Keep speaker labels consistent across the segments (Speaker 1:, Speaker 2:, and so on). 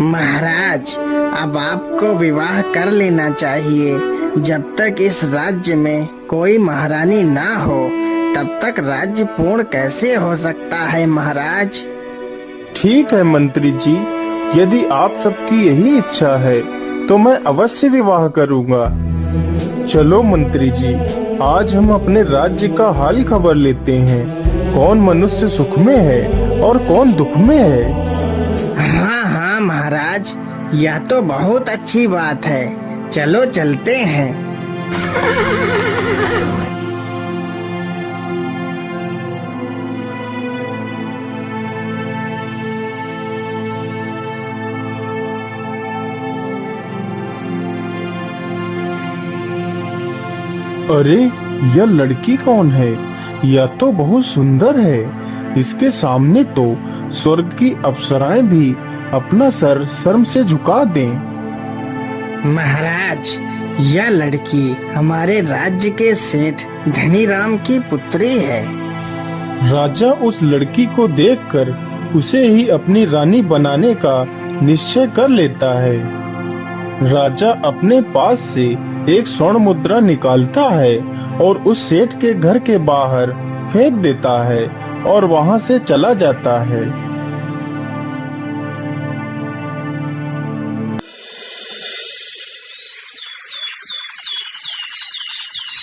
Speaker 1: महाराज, अब आपको विवाह कर लेना चाहिए। जब तक इस राज्य में कोई महारानी ना हो तब तक राज्य पूर्ण कैसे हो सकता है महाराज।
Speaker 2: ठीक है मंत्री जी, यदि आप सबकी यही इच्छा है तो मैं अवश्य विवाह करूंगा। चलो मंत्री जी, आज हम अपने राज्य का हाल खबर लेते हैं। कौन मनुष्य सुख में है और कौन दुख में है।
Speaker 1: हाँ हाँ महाराज, यह तो बहुत अच्छी बात है। चलो चलते हैं।
Speaker 2: अरे यह लड़की कौन है? यह तो बहुत सुंदर है। इसके सामने तो स्वर्ग की अप्सराएं भी अपना सर शर्म से झुका दें।
Speaker 1: महाराज, यह लड़की हमारे राज्य के सेठ धनीराम की पुत्री है।
Speaker 2: राजा उस लड़की को देखकर उसे ही अपनी रानी बनाने का निश्चय कर लेता है। राजा अपने पास से एक स्वर्ण मुद्रा निकालता है और उस सेठ के घर के बाहर फेंक देता है और वहां से चला जाता है।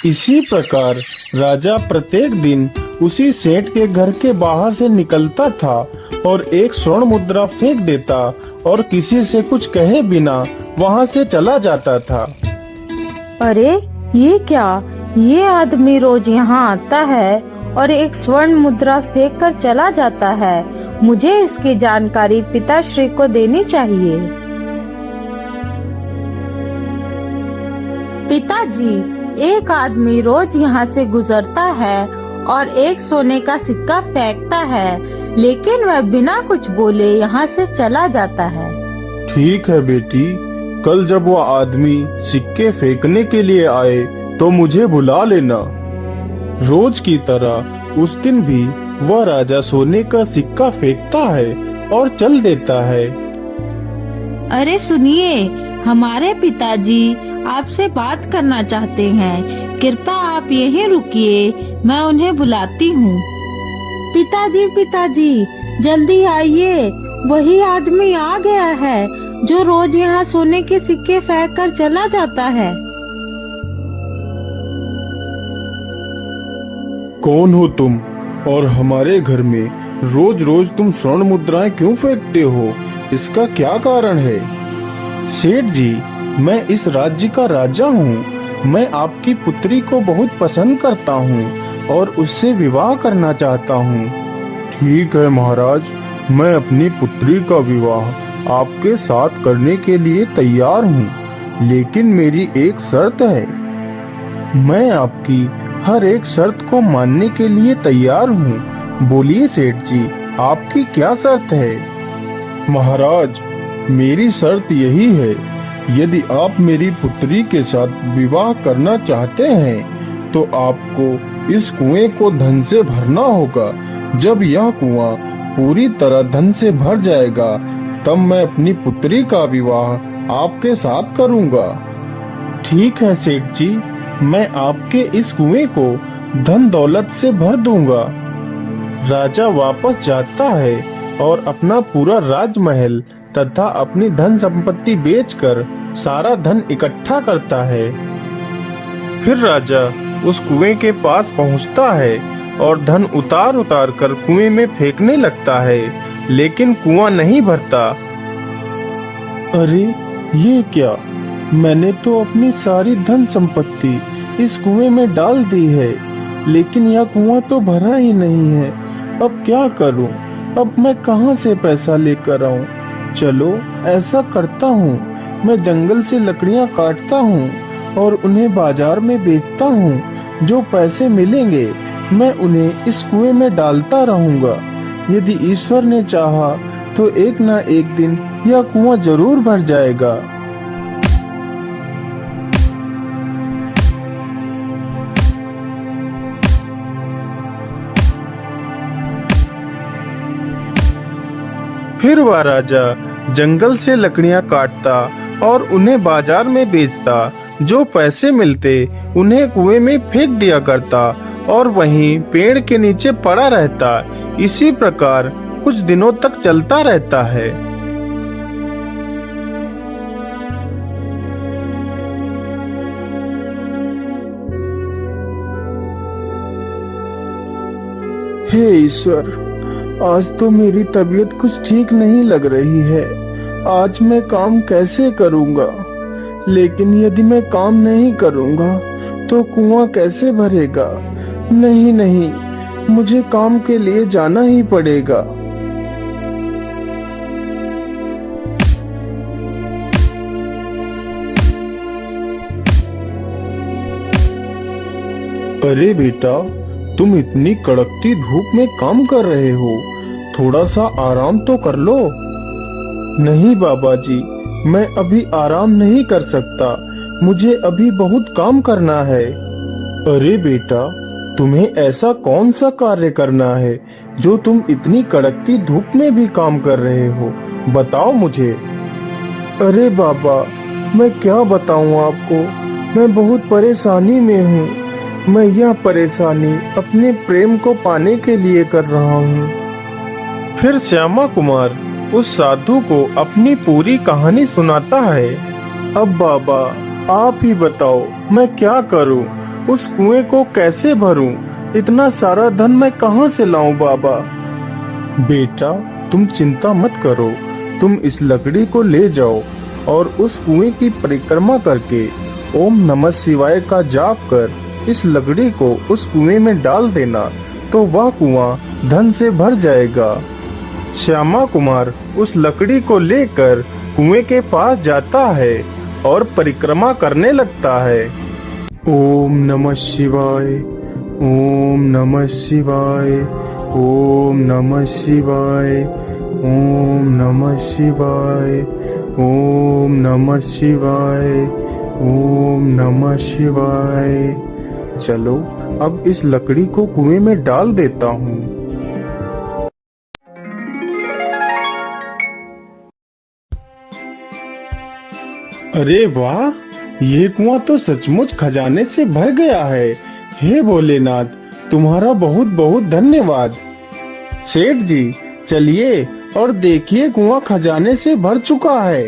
Speaker 2: इसी प्रकार राजा प्रत्येक दिन उसी सेठ के घर के बाहर से निकलता था और एक स्वर्ण मुद्रा फेंक देता और किसी से कुछ कहे बिना वहां से चला जाता था।
Speaker 3: अरे ये क्या, ये आदमी रोज यहाँ आता है और एक स्वर्ण मुद्रा फेंक कर चला जाता है। मुझे इसकी जानकारी पिताश्री को देनी चाहिए। पिताजी, एक आदमी रोज यहाँ से गुजरता है और एक सोने का सिक्का फेंकता है, लेकिन वह बिना कुछ बोले यहाँ से चला जाता है।
Speaker 2: ठीक है बेटी, कल जब वह आदमी सिक्के फेंकने के लिए आए तो मुझे बुला लेना। रोज की तरह उस दिन भी वह राजा सोने का सिक्का फेंकता है और चल देता है।
Speaker 3: अरे सुनिए, हमारे पिताजी आपसे बात करना चाहते हैं। कृपया आप यहीं रुकिए, मैं उन्हें बुलाती हूँ। पिताजी पिताजी, जल्दी आइए, वही आदमी आ गया है जो रोज यहाँ सोने के सिक्के फेंक कर चला जाता है।
Speaker 2: कौन हो तुम और हमारे घर में रोज रोज तुम स्वर्ण मुद्राएं क्यों फेंकते हो? इसका क्या कारण है? सेठ जी, मैं इस राज्य का राजा हूँ। मैं आपकी पुत्री को बहुत पसंद करता हूँ और उससे विवाह करना चाहता हूँ। ठीक है महाराज, मैं अपनी पुत्री का विवाह आपके साथ करने के लिए तैयार हूँ, लेकिन मेरी एक शर्त है। मैं आपकी हर एक शर्त को मानने के लिए तैयार हूँ। बोलिए सेठ जी, आपकी क्या शर्त है? महाराज, मेरी शर्त यही है, यदि आप मेरी पुत्री के साथ विवाह करना चाहते हैं तो आपको इस कुएं को धन से भरना होगा। जब यह कुआं पूरी तरह धन से भर जाएगा तब मैं अपनी पुत्री का विवाह आपके साथ करूंगा। ठीक है सेठ जी, मैं आपके इस कुएं को धन दौलत से भर दूंगा। राजा वापस जाता है और अपना पूरा राजमहल तथा अपनी धन संपत्ति बेचकर सारा धन इकट्ठा करता है। फिर राजा उस कुएं के पास पहुंचता है और धन उतार उतार कर कुएं में फेंकने लगता है, लेकिन कुआं नहीं भरता। अरे ये क्या, मैंने तो अपनी सारी धन संपत्ति इस कुएं में डाल दी है, लेकिन यह कुआं तो भरा ही नहीं है। अब क्या करूं? अब मैं कहां से पैसा लेकर आऊं? चलो ऐसा करता हूं, मैं जंगल से लकड़ियां काटता हूं और उन्हें बाजार में बेचता हूं। जो पैसे मिलेंगे मैं उन्हें इस कुएं में डालता रहूंगा। यदि ईश्वर ने चाहा तो एक ना एक दिन यह कुआं जरूर भर जाएगा। फिर वह राजा जंगल से लकड़ियां काटता और उन्हें बाजार में बेचता। जो पैसे मिलते उन्हें कुएं में फेंक दिया करता और वहीं पेड़ के नीचे पड़ा रहता। इसी प्रकार कुछ दिनों तक चलता रहता है। हे ईश्वर, आज तो मेरी तबीयत कुछ ठीक नहीं लग रही है। आज मैं काम कैसे करूंगा? लेकिन यदि मैं काम नहीं करूंगा तो कुआं कैसे भरेगा? नहीं नहीं, मुझे काम के लिए जाना ही पड़ेगा। अरे बेटा, तुम इतनी कड़कती धूप में काम कर रहे हो, थोड़ा सा आराम तो कर लो। नहीं बाबा जी, मैं अभी आराम नहीं कर सकता, मुझे अभी बहुत काम करना है। अरे बेटा, तुम्हें ऐसा कौन सा कार्य करना है जो तुम इतनी कड़कती धूप में भी काम कर रहे हो? बताओ मुझे। अरे बाबा, मैं क्या बताऊं आपको, मैं बहुत परेशानी में हूँ। मैं यह परेशानी अपने प्रेम को पाने के लिए कर रहा हूँ। फिर श्यामा कुमार उस साधु को अपनी पूरी कहानी सुनाता है। अब बाबा, आप ही बताओ, मैं क्या करूं? उस कुएं को कैसे भरूं? इतना सारा धन मैं कहां से लाऊं बाबा? बेटा, तुम चिंता मत करो, तुम इस लकड़ी को ले जाओ और उस कुएं की परिक्रमा करके ओम नमः शिवाय का जाप कर इस लकड़ी को उस कुएं में डाल देना, तो वह कुआं धन से भर जाएगा। श्यामा कुमार उस लकड़ी को लेकर कुएं के पास जाता है और परिक्रमा करने लगता है। ओम नमः शिवाय, ओम नमः शिवाय, ओम नमः शिवाय, ओम नमः शिवाय, ओम नमः शिवाय, ओम नमः शिवाय। चलो, अब इस लकड़ी को कुएं में डाल देता हूँ। अरे वाह, ये कुआं तो सचमुच खजाने से भर गया है। हे भोलेनाथ, तुम्हारा बहुत बहुत धन्यवाद। सेठ जी, चलिए और देखिए, कुआं खजाने से भर चुका है।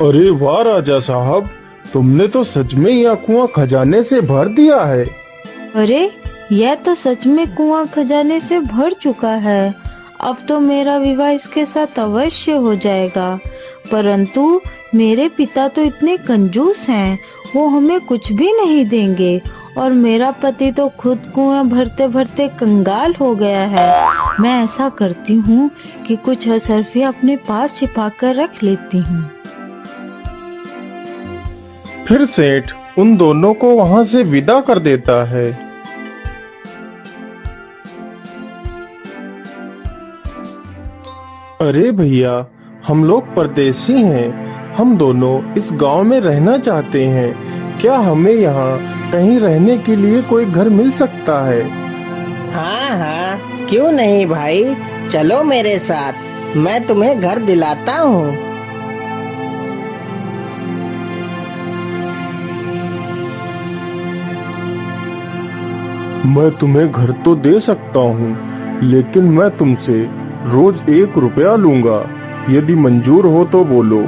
Speaker 2: अरे वाह राजा साहब, तुमने तो सच में यह कुआं खजाने से भर दिया है।
Speaker 3: अरे, यह तो सच में कुआं खजाने से भर चुका है। अब तो मेरा विवाह इसके साथ अवश्य हो जाएगा। परंतु मेरे पिता तो इतने कंजूस हैं, वो हमें कुछ भी नहीं देंगे और मेरा पति तो खुद कुआं भरते भरते कंगाल हो गया है। मैं ऐसा करती हूँ कि कुछ असरफियाँ अपने पास छिपा कर रख लेती हूँ।
Speaker 2: फिर सेठ उन दोनों को वहां से विदा कर देता है। अरे भैया, हम लोग परदेसी हैं, हम दोनों इस गांव में रहना चाहते हैं। क्या हमें यहाँ कहीं रहने के लिए कोई घर मिल सकता है?
Speaker 1: हाँ हाँ, क्यों नहीं भाई, चलो मेरे साथ, मैं तुम्हें घर दिलाता हूँ।
Speaker 2: मैं तुम्हें घर तो दे सकता हूँ, लेकिन मैं तुमसे रोज 1 रुपया लूंगा। यदि मंजूर हो तो बोलो।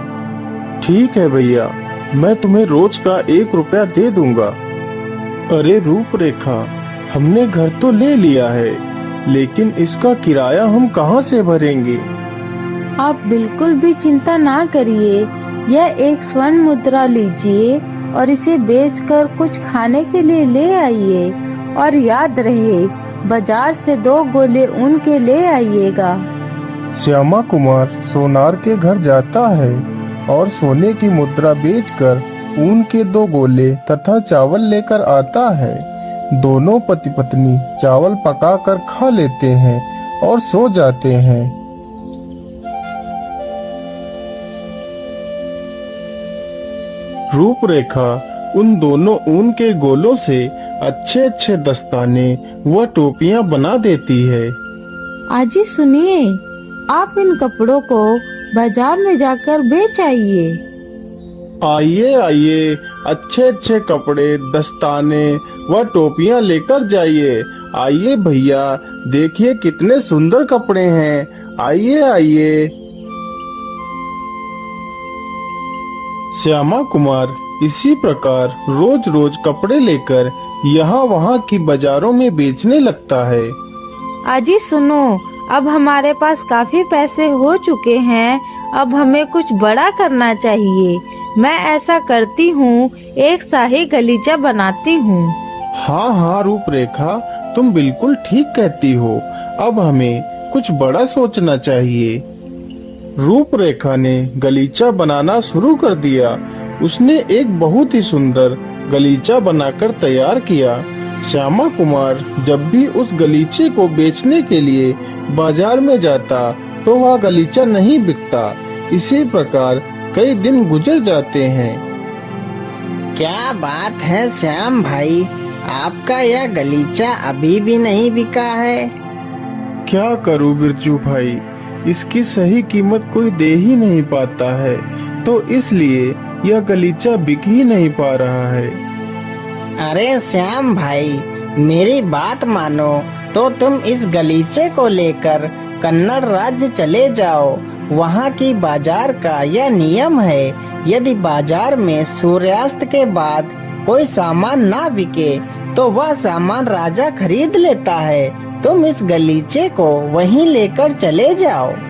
Speaker 2: ठीक है भैया, मैं तुम्हें रोज का 1 रुपया दे दूंगा। अरे रूपरेखा, हमने घर तो ले लिया है, लेकिन इसका किराया हम कहाँ से भरेंगे?
Speaker 3: आप बिल्कुल भी चिंता ना करिए। यह एक स्वर्ण मुद्रा लीजिए और इसे बेचकर कुछ खाने के लिए ले आइए। और याद रहे, बाजार से 2 गोले ऊन के ले आइएगा।
Speaker 2: श्यामा कुमार सोनार के घर जाता है और सोने की मुद्रा बेचकर ऊन के 2 गोले तथा चावल लेकर आता है। दोनों पति पत्नी चावल पकाकर खा लेते हैं और सो जाते हैं। रूपरेखा उन दोनों ऊन के गोलों से अच्छे अच्छे दस्ताने व टोपियां बना देती है।
Speaker 3: आजी सुनिए, आप इन कपड़ों को बाजार में जाकर बेच आइए।
Speaker 2: आइए आइए, अच्छे अच्छे कपड़े, दस्ताने व टोपियां लेकर जाइए। आइए भैया, देखिए कितने सुंदर कपड़े हैं। आइए आइए। श्यामा कुमार इसी प्रकार रोज रोज कपड़े लेकर यहाँ वहाँ की बाजारों में बेचने लगता है।
Speaker 3: आजी सुनो, अब हमारे पास काफी पैसे हो चुके हैं, अब हमें कुछ बड़ा करना चाहिए। मैं ऐसा करती हूँ, एक शाही गलीचा बनाती हूँ।
Speaker 2: हाँ हाँ रूपरेखा, तुम बिल्कुल ठीक कहती हो। अब हमें कुछ बड़ा सोचना चाहिए। रूपरेखा ने गलीचा बनाना शुरू कर दिया। उसने एक बहुत ही सुंदर गलीचा बनाकर तैयार किया। श्यामा कुमार जब भी उस गलीचे को बेचने के लिए बाजार में जाता तो वह गलीचा नहीं बिकता। इसी प्रकार कई दिन गुजर जाते हैं।
Speaker 1: क्या बात है श्याम भाई, आपका यह गलीचा अभी भी नहीं बिका है?
Speaker 2: क्या करूं बिरजू भाई, इसकी सही कीमत कोई दे ही नहीं पाता है, तो इसलिए यह गलीचा बिक ही नहीं पा रहा है।
Speaker 1: अरे श्याम भाई, मेरी बात मानो तो तुम इस गलीचे को लेकर कन्नड़ राज्य चले जाओ। वहाँ की बाजार का यह नियम है, यदि बाजार में सूर्यास्त के बाद कोई सामान ना बिके तो वह सामान राजा खरीद लेता है। तुम इस गलीचे को वहीं लेकर चले जाओ।